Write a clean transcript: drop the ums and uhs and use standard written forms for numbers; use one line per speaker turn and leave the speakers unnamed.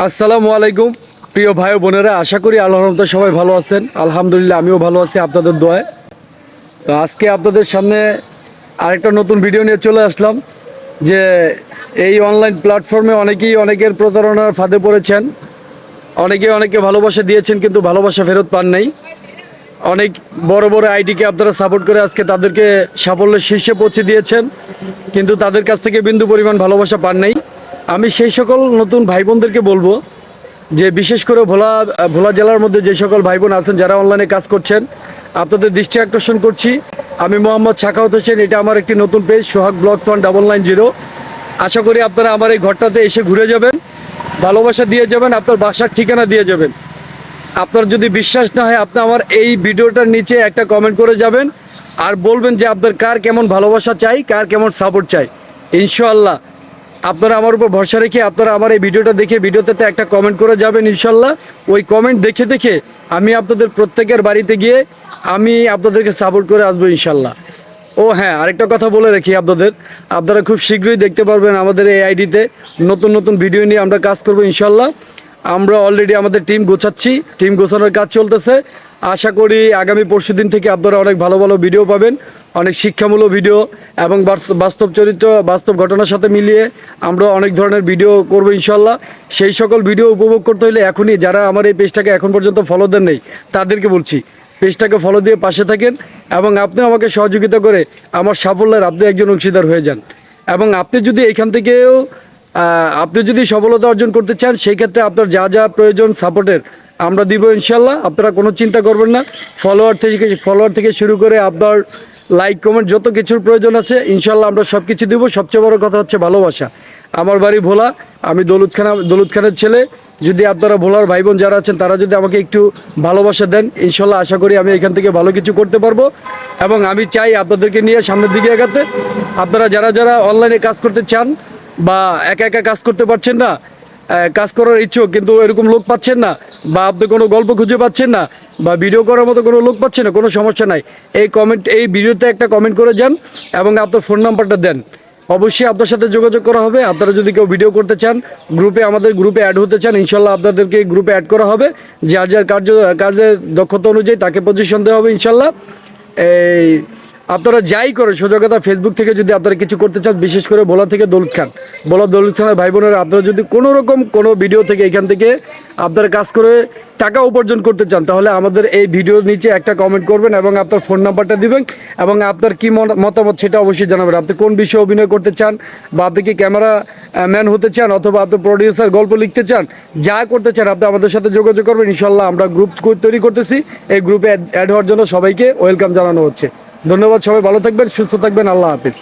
আসসালামু আলাইকুম প্রিয় ভাই ও বোনেরা, আশা করি আল্লাহর রহমতে সবাই ভালো আছেন। আলহামদুলিল্লাহ আমিও ভালো আছি আপনাদের দোয়ায়। তো আজকে আপনাদের সামনে আরেকটা নতুন ভিডিও নিয়ে চলে আসলাম যে এই অনলাইন প্ল্যাটফর্মে অনেকের প্রতারণার ফাঁদে পড়েছেন। অনেকে ভালোবাসা দিয়েছেন কিন্তু ভালোবাসা ফেরত পান নাই। অনেক বড় বড় আইডিকে আপনারা সাপোর্ট করে আজকে তাদেরকে সাফল্যের শীর্ষে পৌঁছে দিয়েছেন, কিন্তু তাদের কাছ থেকে বিন্দু পরিমাণ ভালোবাসা পান নাই। আমি সেই সকল নতুন ভাই বোনদেরকে বলবো যে বিশেষ করে ভোলা জেলার মধ্যে যে সকল ভাই বোন আছেন যারা অনলাইনে কাজ করছেন, আপনাদের দৃষ্টি আকর্ষণ করছি। আমি মোহাম্মদ সাখাওয়াত হোসেন, এটা আমার একটি নতুন পেজ সোহাগ ব্লগস 1990। আশা করি আপনারা আমার এই ঘরটাতে এসে ঘুরে যাবেন, ভালোবাসা দিয়ে যাবেন, আপনার বাসার ঠিকানা দিয়ে যাবেন। আপনার যদি বিশ্বাস না হয় আপনি আমার এই ভিডিওটার নিচে একটা কমেন্ট করে যাবেন আর বলবেন যে আপনার কার কেমন ভালোবাসা চাই, কার কেমন সাপোর্ট চাই। ইনশাআল্লাহ আপনারা আমার উপর ভরসা রেখে আপনারা আমার এই ভিডিওটা দেখে ভিডিওতে একটা কমেন্ট করে যাবেন। ইনশাআল্লাহ ওই কমেন্ট দেখে দেখে আমি আপনাদের প্রত্যেকের বাড়িতে গিয়ে আমি আপনাদেরকে সাপোর্ট করে আসবো ইনশাআল্লাহ। ও হ্যাঁ, আরেকটা কথা বলে রাখি আপনারা খুব শীঘ্রই দেখতে পারবেন আমাদের এই আইডিতে নতুন নতুন ভিডিও নিয়ে আমরা কাজ করবো ইনশাআল্লাহ। আমরা অলরেডি আমাদের টিম গোছাচ্ছি, টিম গোছানোর কাজ চলতেছে। আশা করি আগামী পরশুদিন থেকে আপনারা অনেক ভালো ভালো ভিডিও পাবেন, অনেক শিক্ষামূলক ভিডিও এবং বাস্তব চরিত্র বাস্তব ঘটনার সাথে মিলিয়ে আমরা অনেক ধরনের ভিডিও করবো ইনশাল্লাহ। সেই সকল ভিডিও উপভোগ করতে হলে এখনই যারা আমার এই পেজটাকে এখন পর্যন্ত ফলো দেন নেই তাদেরকে বলছি পেজটাকে ফলো দিয়ে পাশে থাকেন এবং আপনি আমাকে সহযোগিতা করে আমার সাফল্যের আপনি একজন অংশীদার হয়ে যান। এবং আপনি যদি এখান থেকেও আপনি যদি সফলতা অর্জন করতে চান সেই ক্ষেত্রে আপনার যা যা প্রয়োজন সাপোর্টের আমরা দিব ইনশাল্লাহ। আপনারা কোনো চিন্তা করবেন না। ফলোয়ার থেকে শুরু করে আপনার লাইক কমেন্ট যত কিছুর প্রয়োজন আছে ইনশাল্লাহ আমরা সব কিছু দেবো। সবচেয়ে বড় কথা হচ্ছে ভালোবাসা। আমার বাড়ি ভোলা, আমি দৌলত খানের ছেলে। যদি আপনারা ভোলার ভাই বোন যারা আছেন তারা যদি আমাকে একটু ভালোবাসা দেন ইনশাল্লাহ আশা করি আমি এখান থেকে ভালো কিছু করতে পারবো এবং আমি চাই আপনাদেরকে নিয়ে সামনের দিকে এগাতে। আপনারা যারা অনলাইনে কাজ করতে চান বা একা একা কাজ করতে পারছেন না, কাজ করার ইচ্ছুক কিন্তু এরকম লোক পাচ্ছেন না, বা আপনি কোনো গল্প খুঁজে পাচ্ছেন না, বা ভিডিও করার মতো কোনো লোক পাচ্ছেন না, কোনো সমস্যা নাই। এই ভিডিওতে একটা কমেন্ট করে যান এবং আপনার ফোন নাম্বারটা দেন। অবশ্যই আপনার সাথে যোগাযোগ করা হবে। আপনারা যদি কেউ ভিডিও করতে চান আমাদের গ্রুপে অ্যাড হতে চান ইনশাল্লাহ আপনাদেরকে গ্রুপে অ্যাড করা হবে। যার কাজের দক্ষতা অনুযায়ী তাকে পজিশন দেওয়া হবে ইনশাল্লাহ। এই আপনারা যাই করেন সোজা কথা, ফেসবুক থেকে যদি আপনারা কিছু করতে চান, বিশেষ করে ভোলা থেকে দৌলত খানের ভাই বোনেরা, আপনারা যদি কোনো রকম কোনো ভিডিও থেকে এখান থেকে আপনারা কাজ করে টাকা উপার্জন করতে চান তাহলে আমাদের এই ভিডিওর নিচে একটা কমেন্ট করবেন এবং আপনার ফোন নাম্বারটা দিবেন এবং আপনার কী মতামত সেটা অবশ্যই জানাবেন। আপনি কোন বিষয়ে অভিনয় করতে চান, বা আপনি কি ক্যামেরা ম্যান হতে চান, অথবা আপনি প্রডিউসার গল্প লিখতে চান, যা করতে চান আপনি আমাদের সাথে যোগাযোগ করবেন ইনশাল্লাহ। আমরা গ্রুপ তৈরি করতেছি, এই গ্রুপে অ্যাড হওয়ার জন্য সবাইকে ওয়েলকাম জানানো হচ্ছে। ধন্যবাদ, সবাই ভালো থাকবেন, সুস্থ থাকবেন, আল্লাহ হাফিজ।